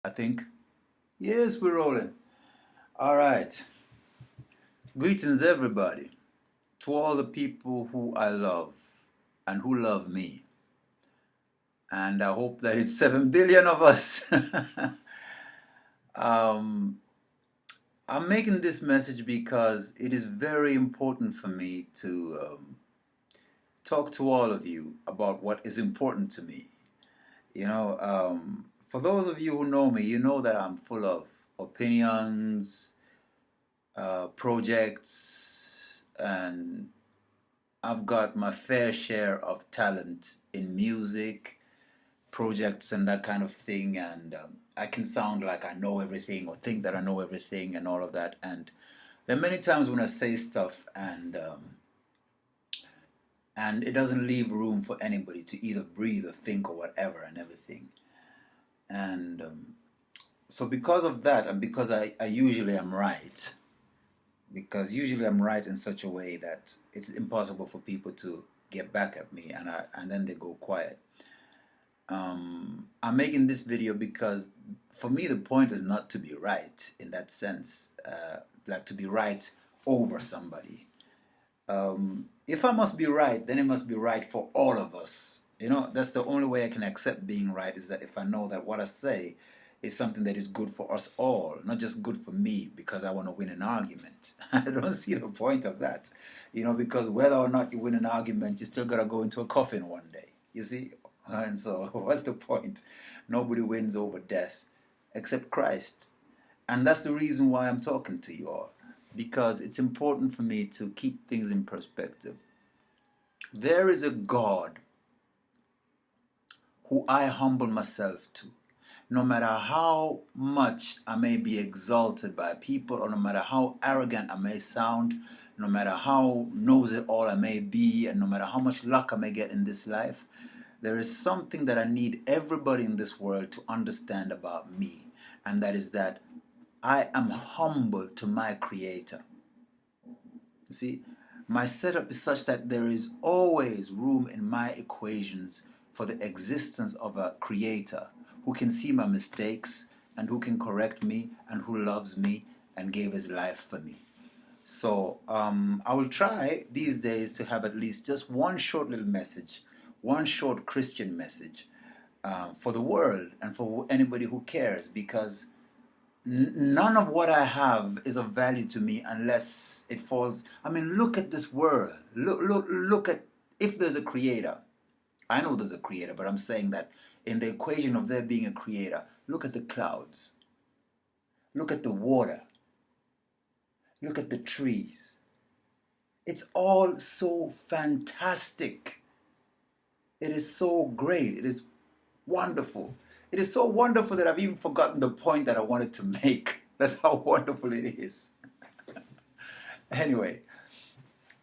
I think. Yes, we're rolling. All right. Greetings, everybody. To all the people who I love and who love me. And I hope that it's 7 billion of us. um, I'm making this message because it is very important for me to talk to all of you about what is important to me. For those of you who know me, you know that I'm full of opinions, projects, and I've got my fair share of talent in music, projects, and that kind of thing. And I can sound like I know everything or think that I know everything and all of that. And there are many times when I say stuff and it doesn't leave room for anybody to either breathe or think or whatever and everything. And so because of that, and because I usually am right, because usually I'm right in such a way that it's impossible for people to get back at me, and then they go quiet. I'm making this video because for me the point is not to be right in that sense, like to be right over somebody. If I must be right, then it must be right for all of us. That's the only way I can accept being right, is that if I know that what I say is something that is good for us all, not just good for me because I want to win an argument. I don't see the point of that. Because whether or not you win an argument, you still got to go into a coffin one day. You see? And so, what's the point? Nobody wins over death except Christ. And that's the reason why I'm talking to you all, because it's important for me to keep things in perspective. There is a God who I humble myself to. No matter how much I may be exalted by people, or no matter how arrogant I may sound, no matter how knows-it-all I may be, and no matter how much luck I may get in this life, there is something that I need everybody in this world to understand about me, and that is that I am humble to my Creator. You see, my setup is such that there is always room in my equations for the existence of a Creator who can see my mistakes and who can correct me and who loves me and gave his life for me. So I will try these days to have at least just one short little message, one short Christian message for the world and for anybody who cares, because none of what I have is of value to me unless it falls. I mean, look at this world. Look at, if there's a creator. I know there's a creator, but I'm saying that in the equation of there being a creator, look at the clouds. Look at the water. Look at the trees. It's all so fantastic. It is so great. It is wonderful. It is so wonderful that I've even forgotten the point that I wanted to make. That's how wonderful it is. Anyway,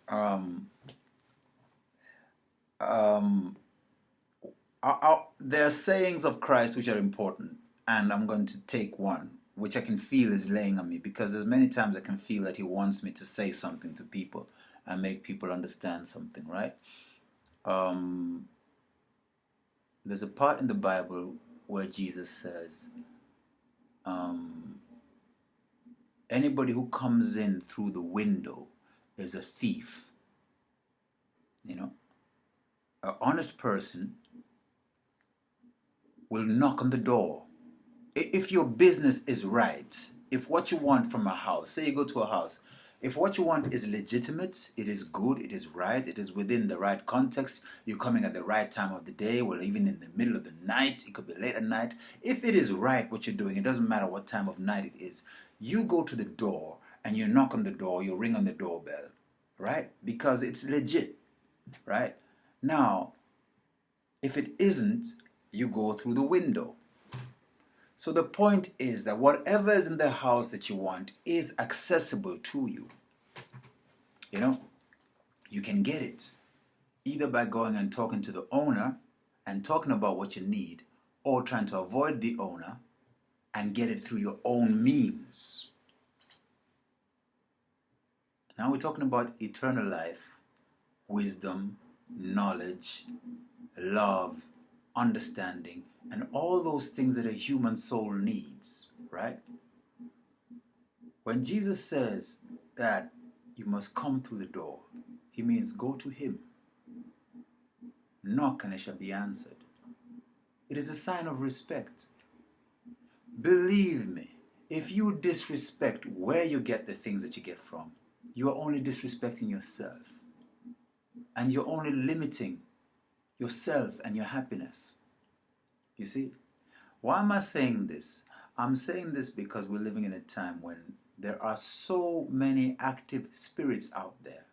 um, um, there are sayings of Christ which are important, and I'm going to take one which I can feel is laying on me, because there's many times I can feel that he wants me to say something to people and make people understand something, right? There's a part in the Bible where Jesus says, anybody who comes in through the window is a thief. An honest person will knock on the door. If your business is right, if what you want from a house, say you go to a house, if what you want is legitimate, it is good, it is right, it is within the right context, you're coming at the right time of the day, well, even in the middle of the night, it could be late at night. If it is right what you're doing, it doesn't matter what time of night it is, you go to the door and you knock on the door, you ring on the doorbell, right? Because it's legit, right? Now, if it isn't, you go through the window. So the point is that whatever is in the house that you want is accessible to you. You can get it either by going and talking to the owner and talking about what you need, or trying to avoid the owner and get it through your own means. Now we're talking about eternal life, wisdom, knowledge, love, understanding, and all those things that a human soul needs, right? When Jesus says that you must come through the door, he means go to him. Knock and it shall be answered. It is a sign of respect. Believe me, if you disrespect where you get the things that you get from, you are only disrespecting yourself. And you're only limiting yourself and your happiness. You see? Why am I saying this? I'm saying this because we're living in a time when there are so many active spirits out there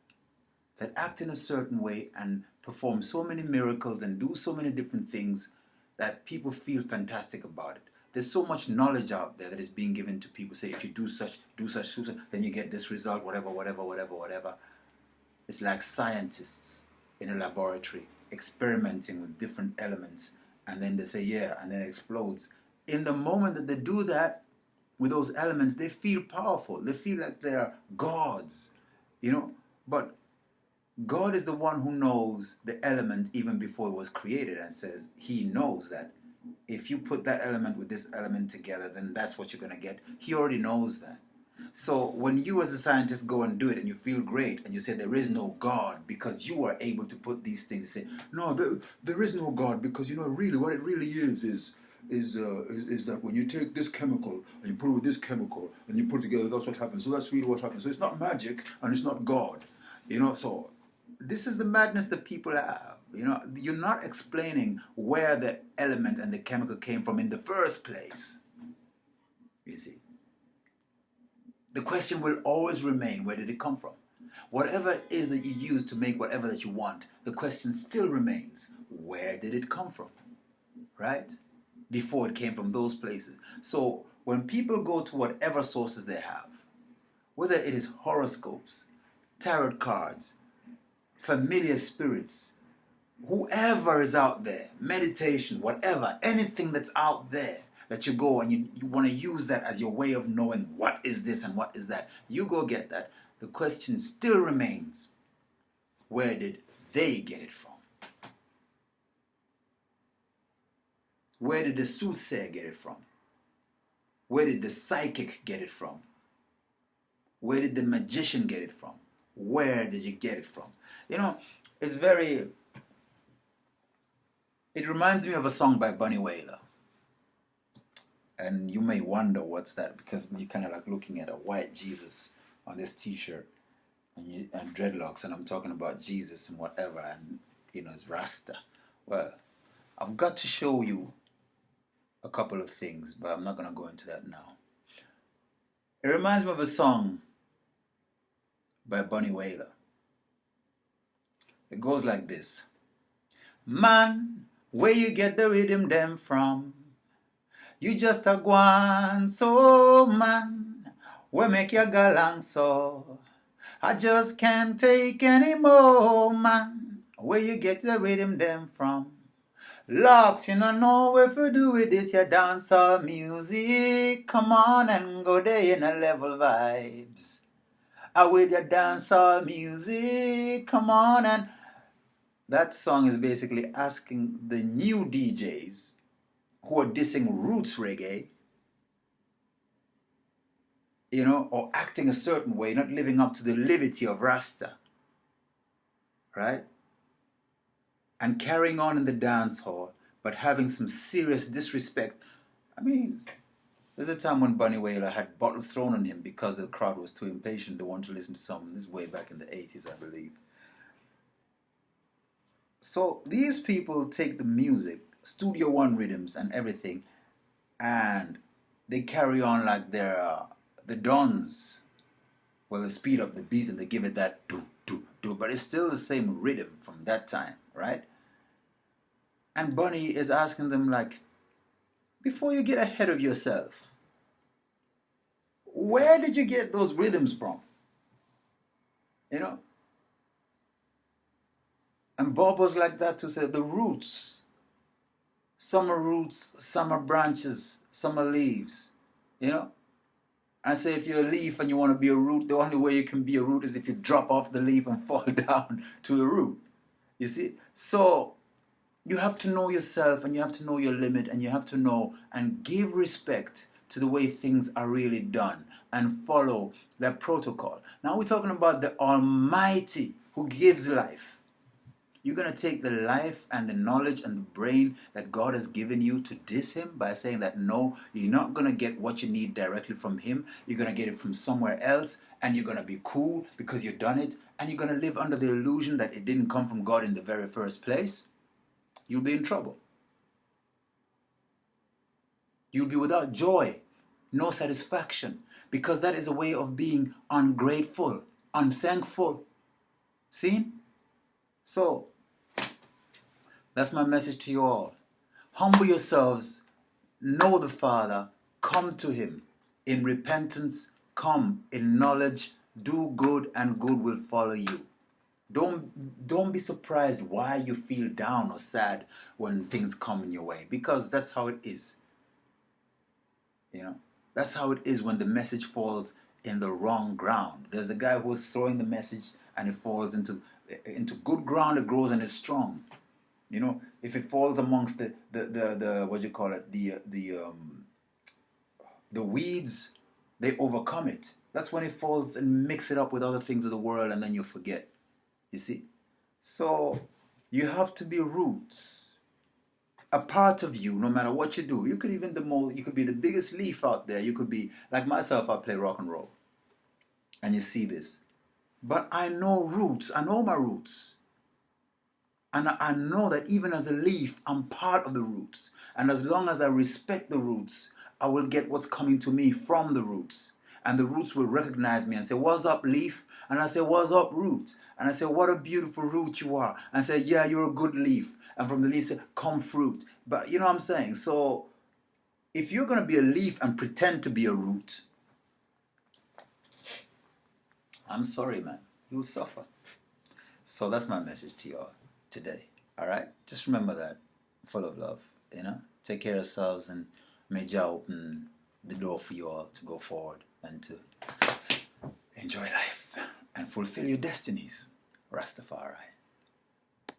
that act in a certain way and perform so many miracles and do so many different things that people feel fantastic about it. There's so much knowledge out there that is being given to people. Say, if you do such, then you get this result, whatever. It's like scientists in a laboratory experimenting with different elements, and then they say, yeah, and then it explodes. In the moment that they do that with those elements, they feel powerful. They feel like they're gods, you know. But God is the one who knows the element even before it was created, and says he knows that if you put that element with this element together, then that's what you're going to get. He already knows that. So when you as a scientist go and do it and you feel great and you say there is no God because you are able to put these things, you say, no, there is no God because, you know, really what it really is that when you take this chemical and you put it with this chemical and you put it together, that's what happens. So that's really what happens. So it's not magic and it's not God. You know, so this is the madness that people have. You know, you're not explaining where the element and the chemical came from in the first place. You see. The question will always remain, where did it come from? Whatever it is that you use to make whatever that you want, the question still remains, where did it come from? Right? Before it came from those places. So when people go to whatever sources they have, whether it is horoscopes, tarot cards, familiar spirits, whoever is out there, meditation, whatever, anything that's out there, that you go and you want to use that as your way of knowing what is this and what is that. You go get that. The question still remains, where did they get it from? Where did the soothsayer get it from? Where did the psychic get it from? Where did the magician get it from? Where did you get it from? You know, it reminds me of a song by Bunny Wailer. And you may wonder what's that, because you're kind of like looking at a white Jesus on this t-shirt and dreadlocks, and I'm talking about Jesus and whatever, and you know, it's Rasta. Well, I've got to show you a couple of things, but I'm not going to go into that now. It reminds me of a song by Bunny Wailer. It goes like this. Man, where you get the rhythm them from? You just a guan, so man, we make you galang so. I just can't take any more, man. Where you get the rhythm them from? Locks, you don't know if you do with this, your dancehall music. Come on and go there in a level vibes. With your dancehall music, come on. And that song is basically asking the new DJs who are dissing roots reggae, you know, or acting a certain way, not living up to the liberty of Rasta, right? And carrying on in the dance hall, but having some serious disrespect. I mean, there's a time when Bunny Wailer had bottles thrown on him because the crowd was too impatient. They wanted to listen to something. This is way back in the 80s, I believe. So these people take the music, Studio One rhythms and everything, and they carry on like they're the Dons. Well, they speed up the beat and they give it that do, but it's still the same rhythm from that time, right? And Bunny is asking them like, before you get ahead of yourself, where did you get those rhythms from? You know? And Bob was like that to say the roots. Some are roots, some are branches, some are leaves. You know? I say if you're a leaf and you want to be a root, the only way you can be a root is if you drop off the leaf and fall down to the root. You see? So You have to know yourself, and you have to know your limit, and you have to know and give respect to the way things are really done and follow that protocol. Now we're talking about the Almighty who gives life. You're going to take the life and the knowledge and the brain that God has given you to diss him by saying that no, you're not going to get what you need directly from him. You're going to get it from somewhere else, and you're going to be cool because you've done it, and you're going to live under the illusion that it didn't come from God in the very first place. You'll be in trouble. You'll be without joy, no satisfaction, because that is a way of being ungrateful, unthankful. See? So, that's my message to you all. Humble yourselves, know the Father, come to him. In repentance, come. In knowledge, do good, and good will follow you. Don't be surprised why you feel down or sad when things come in your way, because that's how it is. You know, that's how it is when the message falls in the wrong ground. There's the guy who's throwing the message and it falls into good ground, it grows and is strong. You know, if it falls amongst the what do you call it, the weeds, they overcome it. That's when it falls and mix it up with other things of the world, and then you forget. You see? So you have to be roots. A part of you, no matter what you do. You could even you could be the biggest leaf out there. You could be like myself, I play rock and roll. And you see this. But I know roots. I know my roots. And I know that even as a leaf, I'm part of the roots. And as long as I respect the roots, I will get what's coming to me from the roots. And the roots will recognize me and say, what's up, leaf? And I say, what's up, root? And I say, what a beautiful root you are. And I say, yeah, you're a good leaf. And from the leaf, say, come fruit. But you know what I'm saying? So if you're going to be a leaf and pretend to be a root, I'm sorry, man. You'll suffer. So that's my message to you all today. All right? Just remember that. Full of love. You know? Take care of yourselves, and may Jah open the door for you all to go forward and to enjoy life and fulfill your destinies. Rastafari.